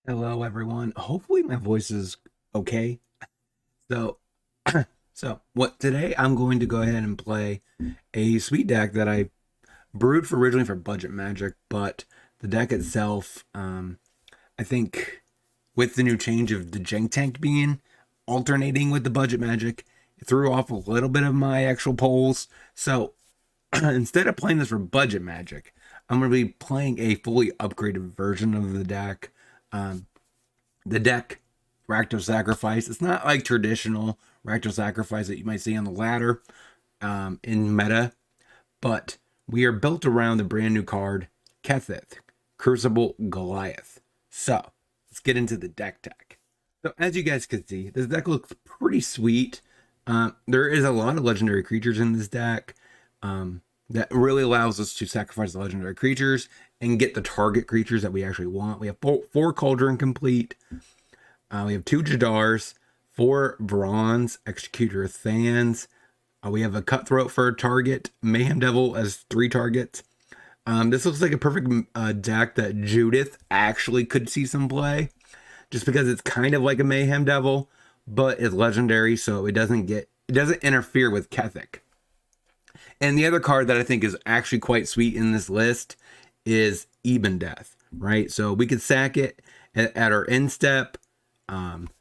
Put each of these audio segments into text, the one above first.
Hello, everyone. Hopefully, my voice is okay. So, so what today? I'm going to go ahead and play a sweet deck that I brewed for originally for Budget Magic, but the deck itself, I think, with the new change of the Jank Tank being alternating with the Budget Magic, it threw off a little bit of my actual polls. So, instead of playing this for Budget Magic, I'm going to be playing a fully upgraded version of the deck. Um, the deck Rakdos Sacrifice. It's not like traditional Rakdos Sacrifice that you might see on the ladder in meta, but we are built around the brand new card Kethek, Crucible Goliath. So let's get into the deck tech. So as you guys can see, this deck looks pretty sweet. There is a lot of legendary creatures in this deck. That really allows us to sacrifice the legendary creatures and get the target creatures that we actually want. We have four Cauldron complete. We have two Jadars, four Bronze, Executor Thans. We have a Cutthroat for a target, Mayhem Devil as 3 targets. This looks like a perfect deck that Judith actually could see some play, just because it's kind of like a Mayhem Devil, but it's legendary, so it doesn't interfere with Kethek. And the other card that I think is actually quite sweet in this list is Even Death, right? So we could sack it at our end step,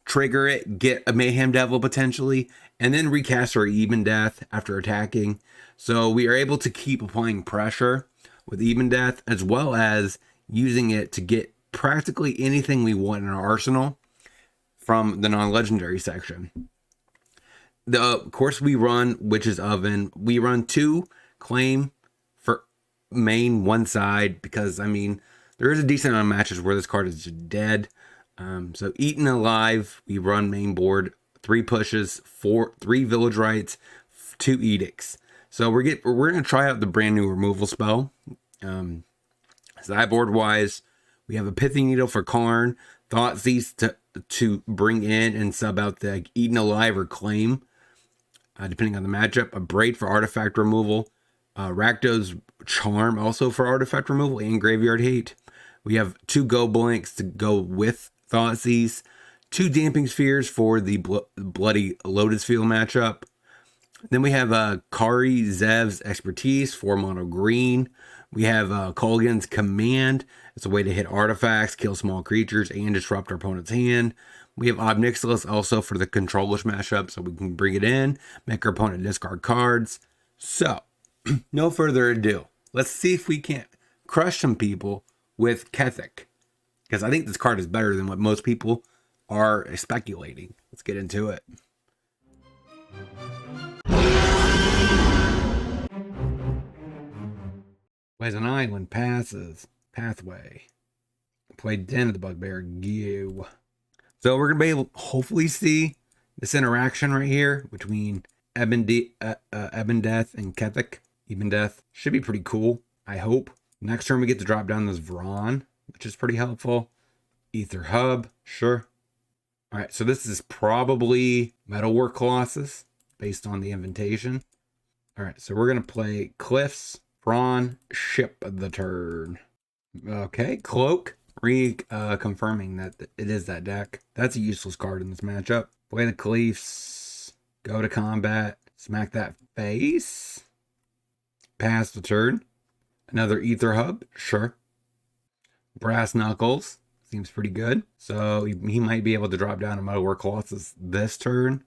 trigger it, get a Mayhem Devil potentially, and then recast our Even Death after attacking. So we are able to keep applying pressure with Even Death, as well as using it to get practically anything we want in our arsenal from the non-legendary section. Of course, we run Witch's Oven. We run 2 claim for main one side because, I mean, there is a decent amount of matches where this card is just dead. So Eaten Alive, we run main board, 3 pushes, 3 Village Rites, 2 Edicts. So we're gonna try out the brand new removal spell. Sideboard wise, we have a Pithy Needle for Karn, Thoughtseize to bring in and sub out the Eaten Alive or Claim. Depending on the matchup, a Braid for artifact removal, Rakdos Charm also for artifact removal and Graveyard Hate. We have 2 Go Blanks to go with Thoughtseize, 2 Damping Spheres for the Bloody Lotus Field matchup. Then we have Kari Zev's Expertise, 4 mono green. We have Kolgan's Command. It's a way to hit artifacts, kill small creatures, and disrupt our opponent's hand. We have Ob Nixilis also for the controllish mashup, so we can bring it in, make our opponent discard cards. So, no further ado. Let's see if we can't crush some people with Kethek, because I think this card is better than what most people are speculating. Let's get into it. Poison Island passes. Pathway. Played Den of the Bugbear. Gew. So we're going to be able to hopefully see this interaction right here between Eben Death and Kethek. Even Death should be pretty cool, I hope. Next turn we get to drop down this Vron, which is pretty helpful. Ether Hub, sure. Alright, so this is probably Metalwork Colossus, based on the invitation. Alright, so we're going to play Cliffs, Vron, Ship the turn. Okay, Cloak. Confirming that it is that deck. That's a useless card in this matchup. Play the Cleefs. Go to combat. Smack that face. Pass the turn. Another Ether Hub. Sure. Brass Knuckles. Seems pretty good. So he might be able to drop down a Metalwork Colossus this turn.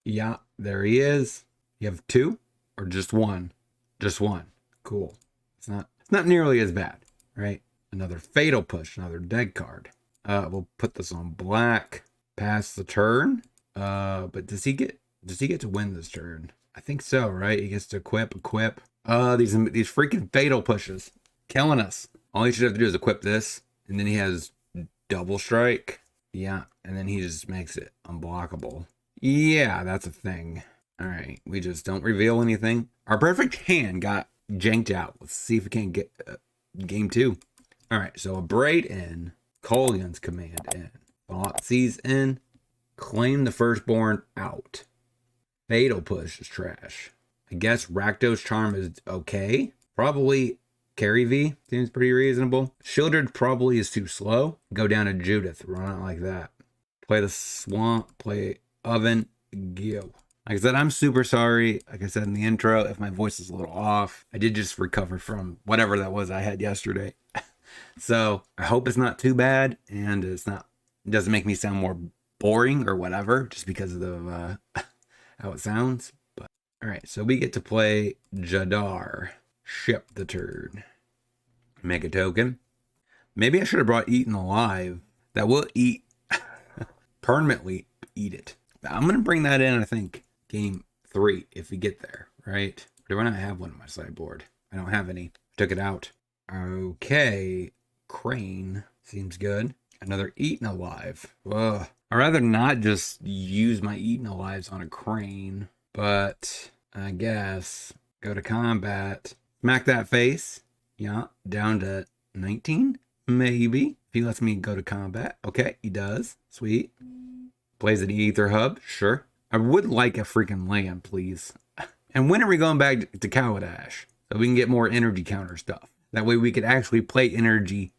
Yeah, there he is. You have 2 or just 1? Just 1. Cool. It's not nearly as bad, right? Another Fatal Push, another dead card. We'll put this on black. Pass the turn. But does he get to win this turn? I think so, right? He gets to equip. These freaking Fatal Pushes. Killing us. All he should have to do is equip this. And then he has Double Strike. Yeah. And then he just makes it unblockable. Yeah, that's a thing. Alright. We just don't reveal anything. Our perfect hand got janked out. Let's see if we can get game 2. Alright, so a Braid in, Kolgan's Command in, Thoughtseize in, Claim the Firstborn out. Fatal Push is trash. I guess Rakdos Charm is okay. Probably KebbieG seems pretty reasonable. Shieldred probably is too slow. Go down to Judith. Run out like that. Play the Swamp. Play Oven. Go. Like I said, I'm super sorry. Like I said in the intro, if my voice is a little off. I did just recover from whatever that was I had yesterday. So I hope it's not too bad, and it doesn't make me sound more boring or whatever, just because of the how it sounds. But all right, so we get to play Jadar. Ship the turn. Make a token. Maybe I should have brought Eaten Alive. That will eat permanently eat it. I'm gonna bring that in, I think, game 3 if we get there, right? Or do I not have one on my sideboard? I don't have any. Took it out. Okay, Crane seems good. Another Eaten Alive. Ugh. I'd rather not just use my Eaten Alives on a Crane, but I guess go to combat. Smack that face. Yeah, down to 19? Maybe. If he lets me go to combat. Okay, he does. Sweet. Plays an Ether Hub. Sure. I would like a freaking land, please. And when are we going back to Kaladesh? So we can get more energy counter stuff. That way we could actually play energy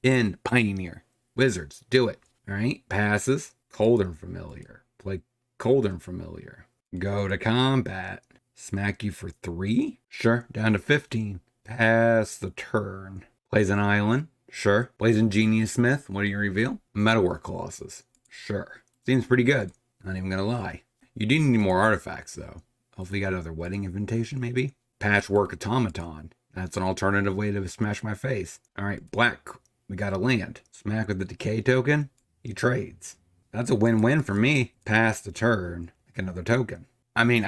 in Pioneer. Wizards, do it. All right, passes. Coldern Familiar. Play Coldern Familiar. Go to combat. Smack you for 3? Sure. Down to 15. Pass the turn. Plays an island. Sure. Plays Ingenious Smith. What do you reveal? Metalwork Colossus. Sure. Seems pretty good. Not even gonna lie. You do need more artifacts though. Hopefully you got another Wedding Invitation maybe? Patchwork Automaton. That's an alternative way to smash my face. Alright, black. We got a land. Smack with the decay token. He trades. That's a win-win for me. Pass the turn. Like another token. I mean,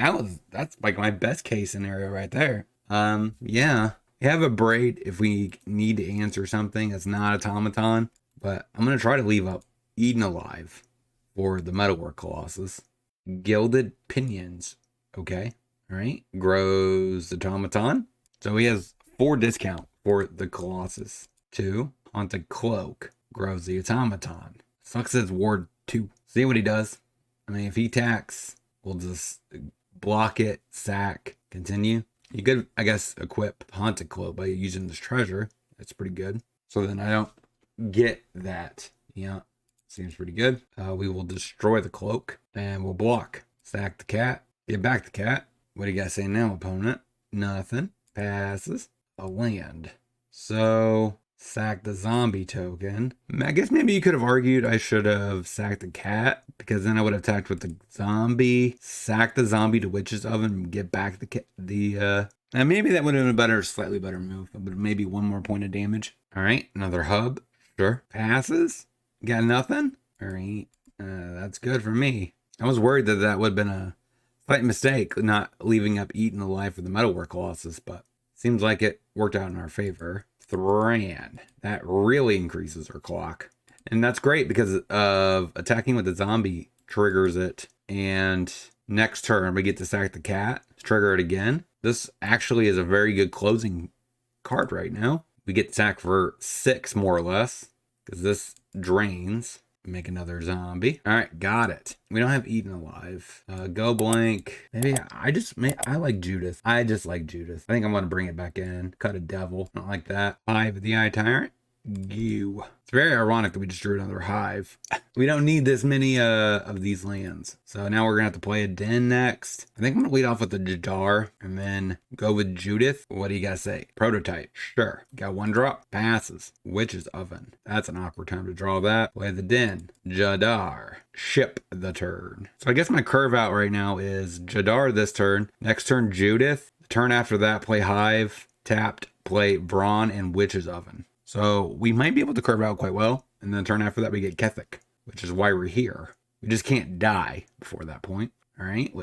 that's like my best case scenario right there. Yeah. We have a braid if we need to answer something that's not automaton. But I'm gonna try to leave up Eaten Alive for the Metalwork Colossus. Gilded Pinions. Okay. Alright. Grows automaton. So he has 4 discount for the Colossus. 2. Haunted Cloak. Grows the automaton. Sucks his ward 2. See what he does. I mean, if he attacks, we'll just block it, sack, continue. You could, I guess, equip Haunted Cloak by using this treasure. That's pretty good. So then I don't get that. Yeah, seems pretty good. We will destroy the cloak and we'll block. Sack the cat. Get back the cat. What do you guys say now, opponent? Nothing. Passes. A land. So sack the zombie token. I guess maybe you could have argued I should have sacked the cat, because then I would have attacked with the zombie, sack the zombie to Witch's Oven, and get back and maybe that would have been a better, slightly better move, but maybe 1 more point of damage. All right, another hub. Sure. Passes. Got nothing. All right, that's good for me. I was worried that would have been a slight mistake, not leaving up Eaten Alive for the Metalwork Colossus, but seems like it worked out in our favor. Thran. That really increases our clock. And that's great because of attacking with the zombie triggers it. And next turn we get to sack the cat, trigger it again. This actually is a very good closing card right now. We get sacked for 6 more or less because this drains. Make another zombie. All right, got it. We don't have Eaten Alive. Go blank. Maybe I like Judith. I just like Judith. I think I'm gonna bring it back in. Cut a devil. Not like that. Hive of the Eye Tyrant. You. It's very ironic that we just drew another hive. We don't need this many of these lands. So now we're gonna have to play a den next. I think I'm gonna lead off with the Jadar and then go with Judith. What do you guys say? Prototype. Sure. Got 1 drop. Passes. Witch's Oven. That's an awkward time to draw that. Play the den. Jadar. Ship the turn. So I guess my curve out right now is Jadar this turn. Next turn Judith. The turn after that play Hive. Tapped. Play Brawn and Witch's Oven. So we might be able to curve out quite well. And then the turn after that, we get Kethek, which is why we're here. We just can't die before that point. All right.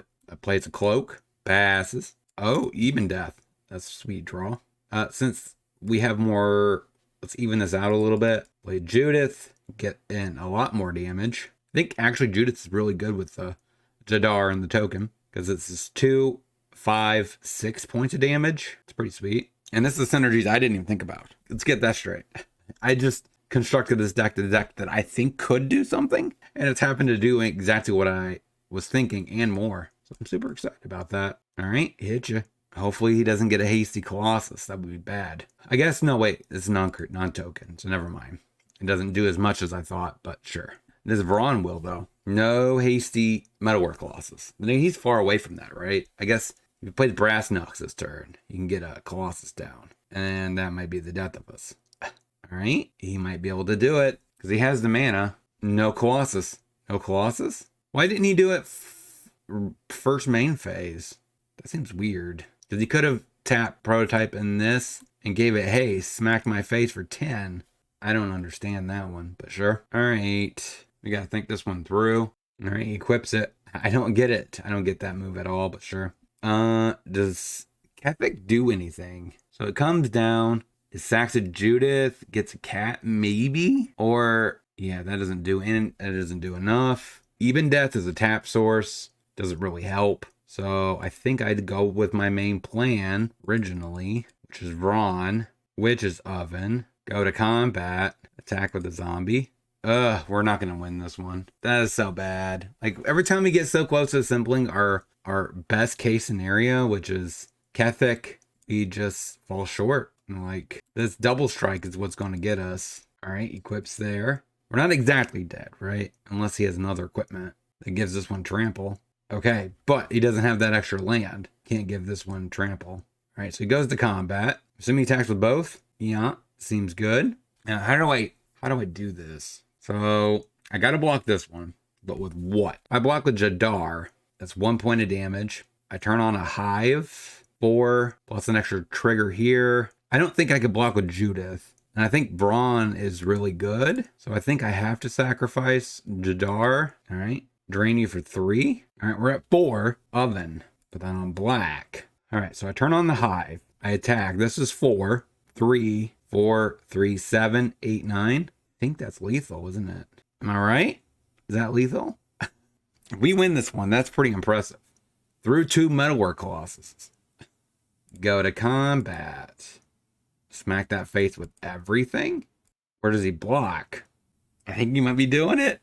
Plays a cloak. Passes. Oh, even death. That's a sweet draw. Since we have more, let's even this out a little bit. Play Judith. Get in a lot more damage. I think actually Judith is really good with the Jadar and the token, because it's just 2, 5, 6 points of damage. It's pretty sweet. And this is the synergies I didn't even think about. Let's get that straight. I just constructed this deck that I think could do something, and it's happened to do exactly what I was thinking and more. So I'm super excited about that. All right, hit you. Hopefully he doesn't get a hasty Colossus. That would be bad. I guess, no, wait. It's non-token, so never mind. It doesn't do as much as I thought, but sure. This Vron will, though. No hasty Metalwork Colossus. I mean, he's far away from that, right? I guess if you played Brass Knucks this turn, you can get a Colossus down. And that might be the death of us. All right? He might be able to do it, because he has the mana. No Colossus. No Colossus? Why didn't he do it first main phase? That seems weird. Because he could have tapped Prototype in this and gave it haste, smacked my face for 10. I don't understand that one, but sure. All right. We got to think this one through. All right, he equips it. I don't get it. I don't get that move at all, but sure. Does Kethek do anything? So it comes down. Is Saxa Judith gets a cat, maybe? Or, yeah, that doesn't do enough. Even Death is a tap source. Doesn't really help. So I think I'd go with my main plan originally, which is Vron, Witch's Oven, go to combat, attack with a zombie. We're not going to win this one. That is so bad. Like, every time we get so close to assembling our best case scenario, which is Kethek, we just fall short. And like, this double strike is what's going to get us. All right, equips there. We're not exactly dead, right? Unless he has another equipment that gives this one trample. Okay, but he doesn't have that extra land. Can't give this one trample. All right, so he goes to combat. Assuming he attacks with both. Yeah, seems good. Now, how do I do this? So I got to block this one, but with what? I block with Jadar. That's 1 point of damage. I turn on a Hive, 4, plus an extra trigger here. I don't think I could block with Judith. And I think Brawn is really good. So I think I have to sacrifice Jadar. All right. Drain you for 3. All right, we're at 4. Oven. Put that on black. All right, so I turn on the Hive. I attack. This is 4, 3, 4, 3, 7, 8, 9. I think that's lethal, isn't it? Am I right? Is that lethal? We win this one. That's pretty impressive. Through 2 Metalwork Colossuses. Go to combat. Smack that face with everything? Where does he block? I think you might be doing it.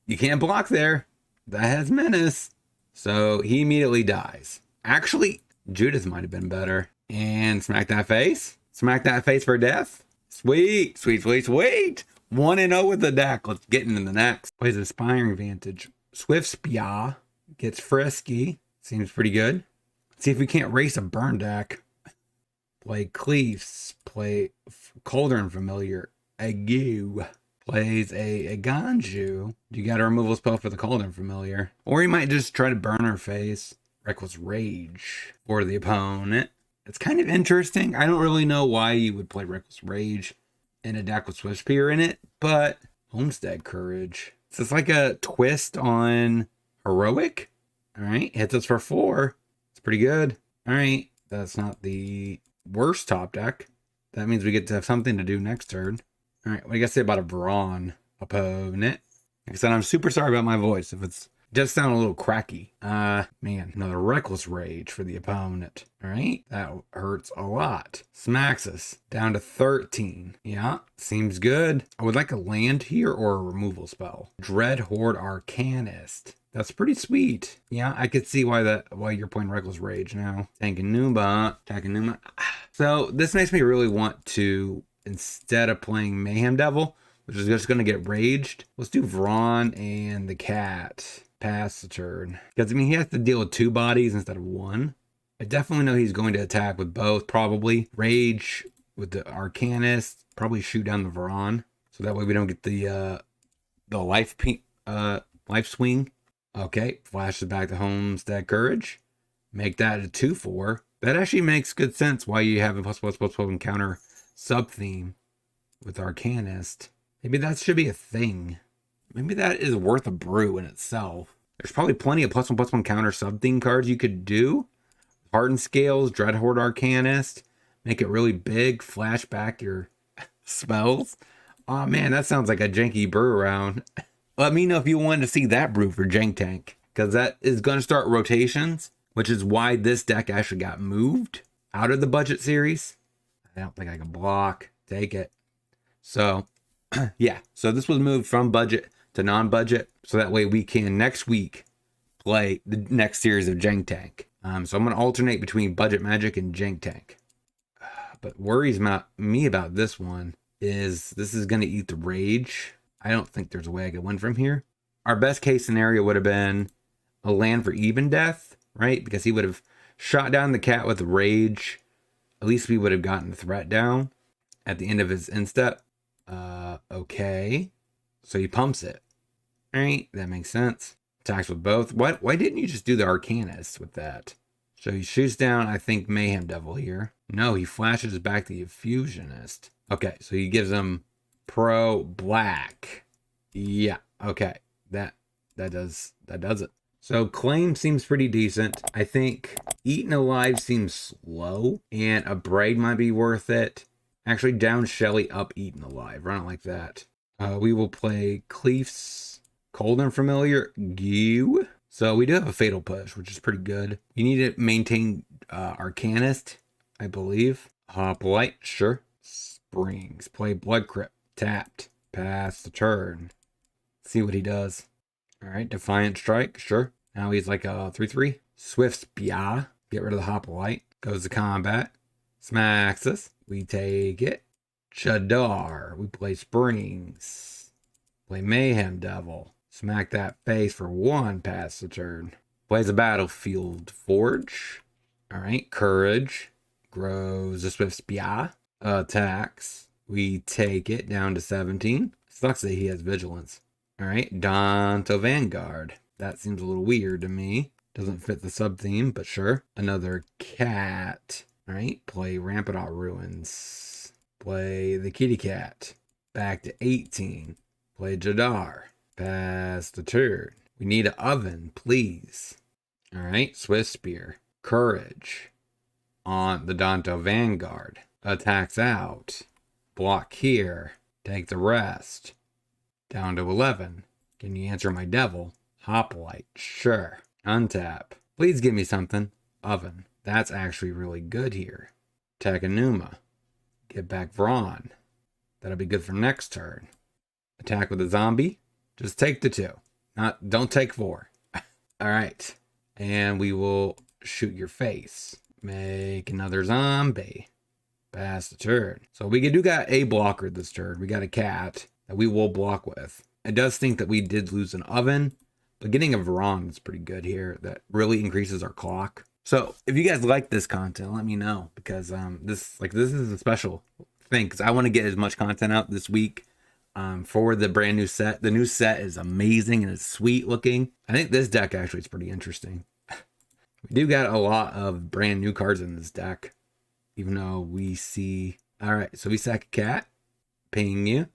You can't block there. That has menace. So he immediately dies. Actually, Judith might have been better. And smack that face. Smack that face for death. Sweet. 1-0 with the deck. Let's get into the next. Plays Aspiring Vantage. Swift Spia. Gets Frisky. Seems pretty good. Let's see if we can't race a burn deck. Play Cleaves. Play Cauldron Familiar. Agu. Plays a Ganju. You got a removal spell for the Cauldron Familiar. Or you might just try to burn her face. Reckless Rage for the opponent. It's kind of interesting. I don't really know why you would play Reckless Rage in a deck with Swift Spear in it, but Homestead Courage. So it's like a twist on Heroic. All right, hits us for 4. It's pretty good. All right, that's not the worst top deck. That means we get to have something to do next turn. All right, what do you guys say about a Brawn opponent? Like I said, I'm super sorry about my voice if it's just sound a little cracky. Man, another Reckless Rage for the opponent. All right, that hurts a lot. Smacks us down to 13. Yeah, seems good. I would like a land here or a removal spell. Dread Horde Arcanist. That's pretty sweet. Yeah, I could see why you're playing Reckless Rage now. Tankanuma. So this makes me really want to, instead of playing Mayhem Devil, which is just going to get raged, let's do Vron and the cat. Pass the turn. Because, I mean, he has to deal with 2 bodies instead of 1. I definitely know he's going to attack with both, probably. Rage with the Arcanist. Probably shoot down the Vron. So that way we don't get the life swing. Okay, flashes back to Homestead Courage. Make that a 2/4. That actually makes good sense why you have a ++++ encounter sub-theme with Arcanist. Maybe that should be a thing. Maybe that is worth a brew in itself. There's probably plenty of +1/+1 counter sub-theme cards you could do. Hardened Scales, Dreadhorde Arcanist. Make it really big. Flash back your spells. Oh man, that sounds like a janky brew round. Let me know if you want to see that brew for Jank Tank. Because that is going to start rotations. Which is why this deck actually got moved out of the budget series. I don't think I can block. Take it. So, yeah. So this was moved from budget to non-budget. So that way we can next week play the next series of Jank Tank. So I'm going to alternate between Budget Magic and Jank Tank. But worries me about this one is this is going to eat the Rage. I don't think there's a way I could win from here. Our best case scenario would have been a land for even death, right? Because he would have shot down the cat with Rage. At least we would have gotten the threat down at the end of his instep. Okay. So he pumps it. All right, that makes sense. Attacks with both. What? Why didn't you just do the Arcanist with that? So he shoots down, I think, Mayhem Devil here. No, he flashes back the Effusionist. Okay, so he gives him Pro Black. Yeah, okay. That does it. So Claim seems pretty decent. I think Eaten Alive seems slow, and a Braid might be worth it. Actually, down Shelly, up Eaten Alive. Run it like that. We will play Cleef's Cold and Familiar. Gew. So we do have a Fatal Push, which is pretty good. You need to maintain Arcanist, I believe. Hoplite, sure. Springs. Play Blood Crypt. Tapped. Pass the turn. See what he does. All right, Defiant Strike, sure. Now he's like a 3/3. Swift Spia. Get rid of the Hoplite. Goes to combat. Smacks us. We take it. Chadar. We play Springs. Play Mayhem Devil. Smack that face for 1, pass the turn. Plays a Battlefield Forge. Alright, Courage. Grows a Swift Spia. Attacks. We take it down to 17. Sucks that he has Vigilance. Alright, Danto Vanguard. That seems a little weird to me. Doesn't fit the sub-theme, but sure. Another cat. Alright, play Rampadot Ruins. Play the Kitty Cat. Back to 18. Play Jadar. Pass the turn. We need an oven, please. Alright, Swift Spear. Courage. On the Danto Vanguard. Attacks out. Block here. Take the rest. Down to 11. Can you answer my devil? Hoplite. Sure. Untap. Please give me something. Oven. That's actually really good here. Takanuma. Get back Vron. That'll be good for next turn. Attack with a zombie. Just take the 2. Don't take 4. Alright. And we will shoot your face. Make another zombie. Pass the turn. So we do got a blocker this turn. We got a cat that we will block with. It does think that we did lose an oven, but getting a Vron is pretty good here. That really increases our clock. So if you guys like this content, let me know, because this is a special thing, because I want to get as much content out this week for the brand new set. The new set is amazing and it's sweet looking. I think this deck actually is pretty interesting. We do got a lot of brand new cards in this deck, even though we see... All right, so we sack a cat, ping you,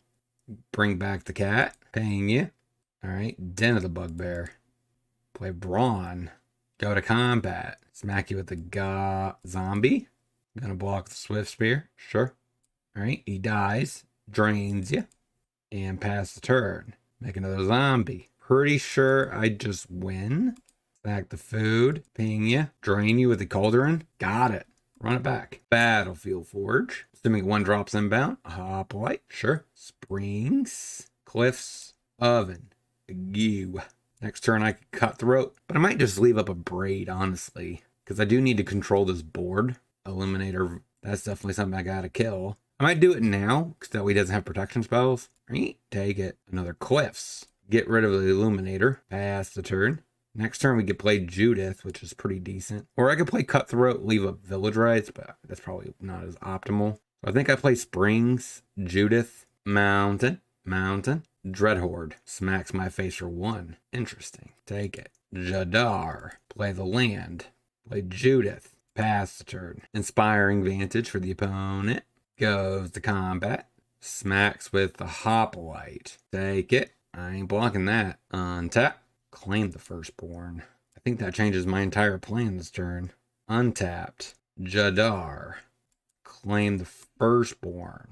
bring back the cat, ping you. All right, Den of the Bugbear. Play Brawn. Go to combat. Smack you with the zombie. Gonna block the Swift Spear. Sure. All right, he dies. Drains you. And pass the turn. Make another zombie. Pretty sure I just win. Sack the food. Ping you. Drain you with the Cauldron. Got it. Run it back. Battlefield Forge. Assuming 1 drops inbound. Hoplite. Sure. Springs. Cliffs. Oven. Gew. Next turn I could Cutthroat, but I might just leave up a Braid, honestly, because I do need to control this board. Illuminator, that's definitely something I gotta kill. I might do it now, because that way he doesn't have protection spells. Right? Take it. Another Cliffs. Get rid of the Illuminator. Pass the turn. Next turn we could play Judith, which is pretty decent. Or I could play Cutthroat, leave up Village Rites, but that's probably not as optimal. So I think I play Springs, Judith, Mountain, Dreadhorde. Smacks my face for 1. Interesting. Take it. Jadar. Play the land. Play Judith. Pass the turn. Inspiring Vantage for the opponent. Goes to combat. Smacks with the Hoplite. Take it. I ain't blocking that. Untap. Claim the Firstborn. I think that changes my entire plan this turn. Untapped. Jadar. Claim the Firstborn.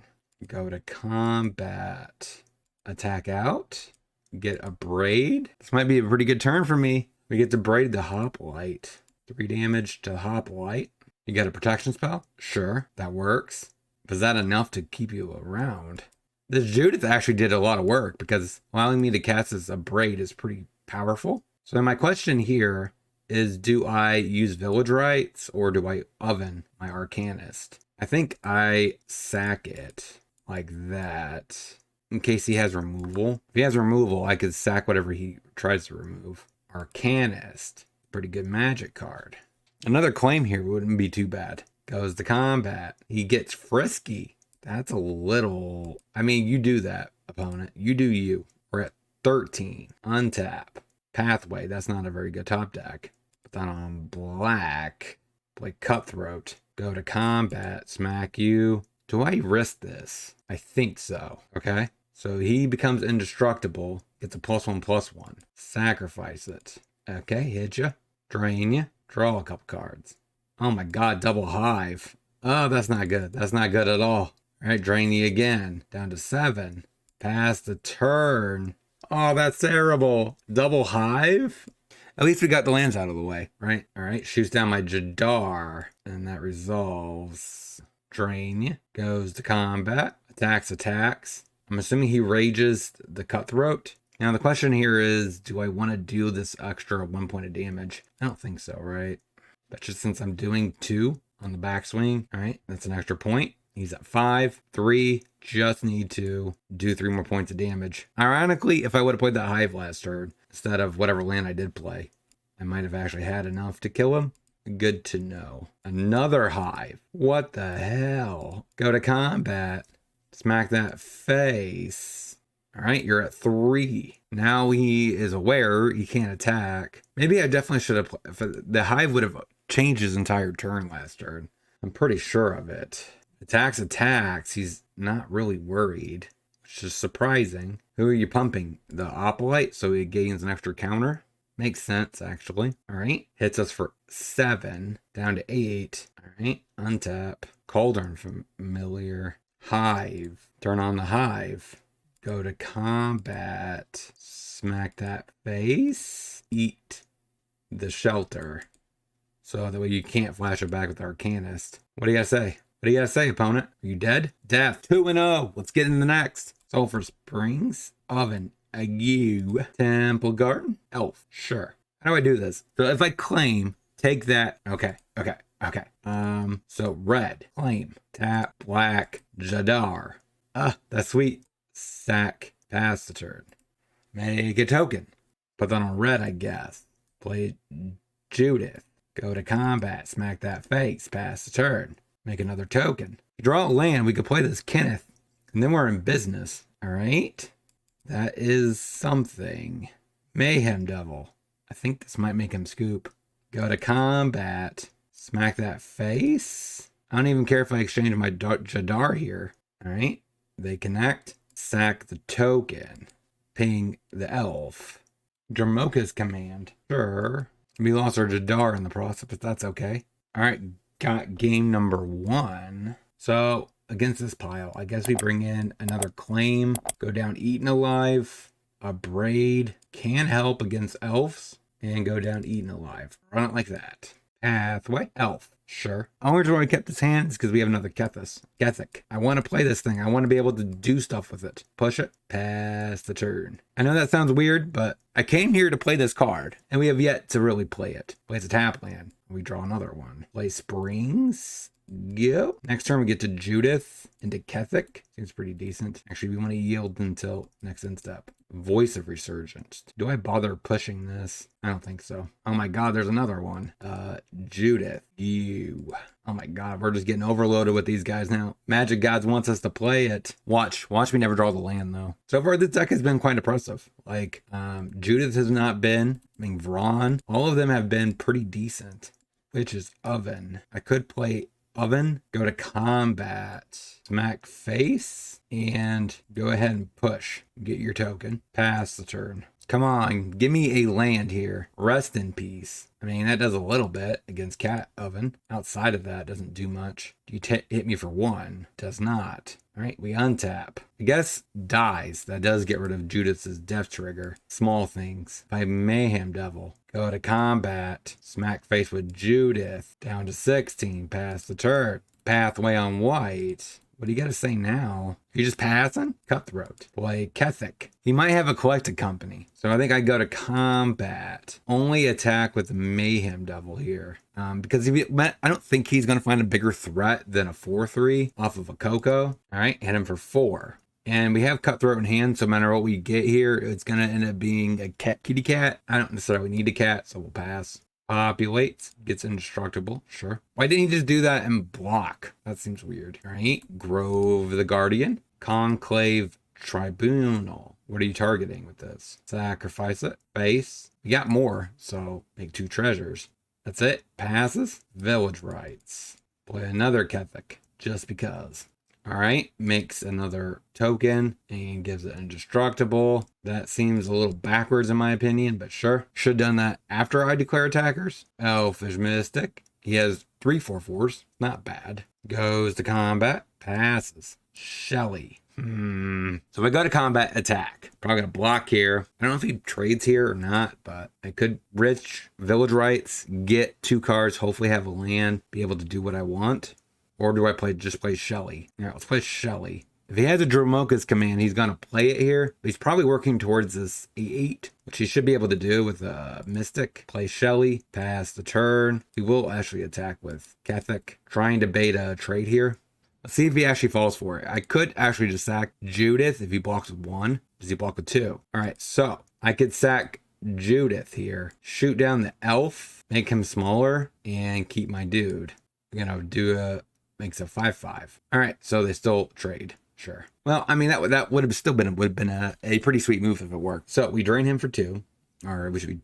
Go to combat. Attack out. Get a Braid. This might be a pretty good turn for me. We get to Braid the Hoplite. 3 damage to the Hoplite. You got a protection spell? Sure, that works. But is that enough to keep you around? This Judith actually did a lot of work, because allowing me to cast as a Braid is pretty powerful. So my question here is, do I use Village Rites or do I oven my Arcanist? I think I sack it like that in case he has removal. If he has removal, I could sack whatever he tries to remove. Arcanist, pretty good magic card. Another claim here wouldn't be too bad. Goes to combat. He gets frisky. That's a little... I mean, you do that, opponent. You do you. We're at 13. Untap. Pathway. That's not a very good top deck. But then on black, play Cutthroat. Go to combat. Smack you. Do I risk this? I think so. Okay. So he becomes indestructible. Gets a +1/+1. Sacrifice it. Okay. Hit you. Drain you. Draw a couple cards. Oh my god. Double Hive. Oh, that's not good. That's not good at all. All right. Drain you again. Down to 7. Pass the turn. Oh, that's terrible. Double Hive? At least we got the lands out of the way, right? All right. Shoots down my Jadar. And that resolves. Drain you. Goes to combat. Attacks. I'm assuming he rages the Cutthroat. Now the question here is, do I want to do this extra 1 point of damage? I don't think so, right? But just since I'm doing 2 on the backswing, all right, that's an extra point. He's at 5, 3, just need to do 3 more points of damage. Ironically, if I would have played that Hive last turn, instead of whatever land I did play, I might have actually had enough to kill him. Good to know. Another Hive. What the hell? Go to combat. Smack that face. All right, you're at 3. Now he is aware he can't attack. Maybe I definitely should have... The Hive would have changed his entire turn last turn. I'm pretty sure of it. Attacks. He's not really worried, which is surprising. Who are you pumping? The Opalite, so he gains an extra counter? Makes sense, actually. All right. Hits us for 7. Down to 8. All right. Untap. Cauldron Familiar. Hive. Turn on the Hive. Go to combat. Smack that face. Eat the Shelter. So that way you can't flash it back with Arcanist. What do you gotta say? What do you gotta say, opponent? Are you dead? Death. 2-0. Let's get into the next. Sulphur Springs. Oven. Ague. Temple Garden. Elf. Sure. How do I do this? So if I claim, take that. Okay. So red. Claim. Tap. Black. Jadar. That's sweet. Sack. Pass the turn. Make a token. Put that on red, I guess. Play Judith. Go to combat. Smack that face. Pass the turn. Make another token. You draw a land. We could play this Kenneth. And then we're in business. All right. That is something. Mayhem Devil. I think this might make him scoop. Go to combat. Smack that face. I don't even care if I exchange my Jadar here. All right. They connect. Sack the token. Ping the elf. Dramoka's command. Sure. We lost our Jadar in the process, but that's okay. All right. Got game number 1. So against this pile, I guess we bring in another claim. Go down Eaten Alive. A Braid. Can help against elves. And go down Eaten Alive. Run it like that. Pathway. Elf. Sure. Only reason why I kept his hands because we have another Kethek. I want to play this thing. I want to be able to do stuff with it. Push it. Pass the turn. I know that sounds weird, but I came here to play this card, and we have yet to really play it. Plays a tap land. We draw another one. Play Springs. Yep. Next turn we get to Judith into Kethek. Seems pretty decent. Actually, we want to yield until next end step. Voice of Resurgence. Do I bother pushing this? I don't think so. Oh my god, there's another one. Judith. You. Oh my god, we're just getting overloaded with these guys now. Magic Gods wants us to play it. Watch me never draw the land though. So far this deck has been quite impressive. Like, Judith has not been. I mean, Vron. All of them have been pretty decent. Which is Oven. I could play Oven, go to combat, smack face, and go ahead and push. Get your token. Pass the turn. Come on, give me a land here. Rest in peace. I mean, that does a little bit against Cat Oven. Outside of that, doesn't do much. You hit me for 1. Does not. All right, we untap. I guess dies. That does get rid of Judith's death trigger. Small things. By Mayhem Devil. Go to combat. Smack face with Judith. Down to 16. Pass the turn. Pathway on white. What do you got to say now? You just passing? Cutthroat. Play Kethek. He might have a collected company. So I think I go to combat. Only attack with the Mayhem Devil here. Because I don't think he's going to find a bigger threat than a 4-3 off of a Coco. All right, hit him for 4. And we have Cutthroat in hand, so no matter what we get here, it's going to end up being a kitty cat. I don't necessarily need a cat, so we'll pass. Populates, gets indestructible, sure. Why didn't he just do that and block? That seems weird. All right, Grove the Guardian, Conclave Tribunal. What are you targeting with this? Sacrifice it, base. We got more, so make 2 treasures. That's it, passes. Village Rights. Play another Kethek, just because. All right, makes another token and gives it indestructible. That seems a little backwards in my opinion, but sure. Should have done that after I declare attackers. Elfish Mystic. He has 3 4/4s. Not bad. Goes to combat. Passes. Shelly. So we go to combat attack. Probably gonna block here. I don't know if he trades here or not, but I could rich Village Rights, get 2 cards, hopefully have a land, be able to do what I want. Or do I just play Shelly? Yeah, let's play Shelly. If he has a Dromoka's command, he's going to play it here. But he's probably working towards this A8, which he should be able to do with a Mystic. Play Shelly, pass the turn. He will actually attack with Kethek, trying to bait a trade here. Let's see if he actually falls for it. I could actually just sack Judith if he blocks with 1. Does he block with 2? All right, so I could sack Judith here, shoot down the elf, make him smaller, and keep my dude. I'm going to do a... makes a 5/5. All right, so they still trade. Sure. Well, I mean that would have still been a pretty sweet move if it worked. So we drain him for 2. Or we should.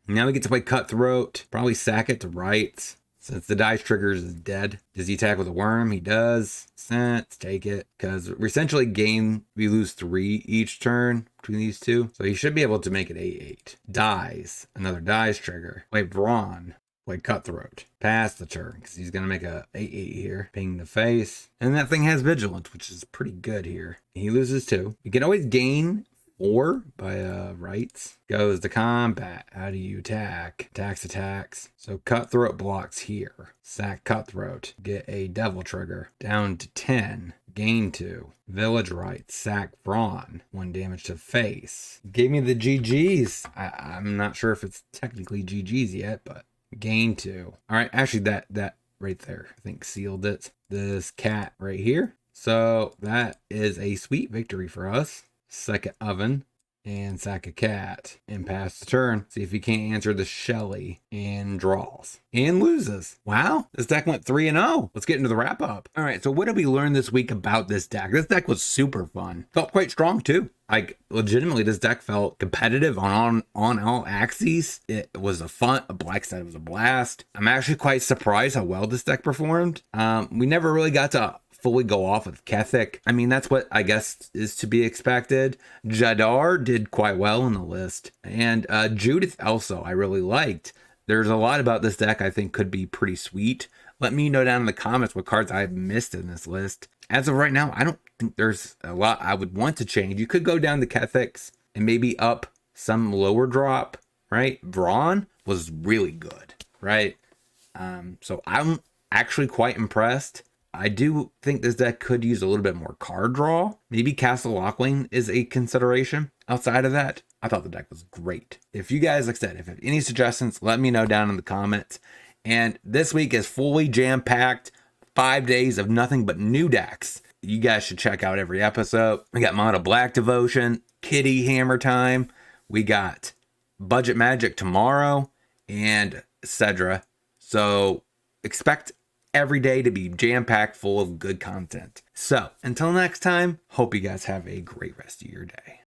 Now we get to play Cutthroat. Probably sack it to Rights since the dice triggers is dead. Does he attack with a worm? He does. Let's take it because we essentially we lose 3 each turn between these 2. So he should be able to make it A8. Dies. Another dice trigger. Play Brawn. Play Cutthroat. Pass the turn because he's going to make a 8/8 here. Ping the face. And that thing has Vigilance, which is pretty good here. He loses 2. You can always gain 4 by Rights. Goes to combat. How do you attack? Attacks. So Cutthroat blocks here. Sack Cutthroat. Get a Devil Trigger. Down to 10. Gain 2. Village Rights. Sack Brawn. 1 damage to face. Gave me the GGs. I'm not sure if it's technically GGs yet, but gain 2. All right, actually that right there I think sealed it. This cat right here. So that is a sweet victory for us. Second oven and sack a cat and pass the turn. See if he can't answer the Shelly and draws and loses. Wow, this deck went 3-0. Let's get into the wrap up. All right, so what did we learn this week about this deck? This deck was super fun. Felt quite strong too. Like legitimately, this deck felt competitive on all axes. It was a black side was a blast. I'm actually quite surprised how well this deck performed. We never really got to fully go off with Kethek. I mean, that's what I guess is to be expected. Jadar did quite well in the list. And Judith also I really liked. There's a lot about this deck I think could be pretty sweet. Let me know down in the comments what cards I've missed in this list. As of right now, I don't think there's a lot I would want to change. You could go down the Ketheks and maybe up some lower drop, right? Brawn was really good, right? So I'm actually quite impressed. I do think this deck could use a little bit more card draw. Maybe Castle Lockling is a consideration. Outside of that, I thought the deck was great. If you guys, like I said, if you have any suggestions, let me know down in the comments. And this week is fully jam-packed. 5 days of nothing but new decks. You guys should check out every episode. We got Mono Black Devotion, Kitty Hammer Time. We got Budget Magic tomorrow, and etc. So expect every day to be jam-packed full of good content. So until next time, hope you guys have a great rest of your day.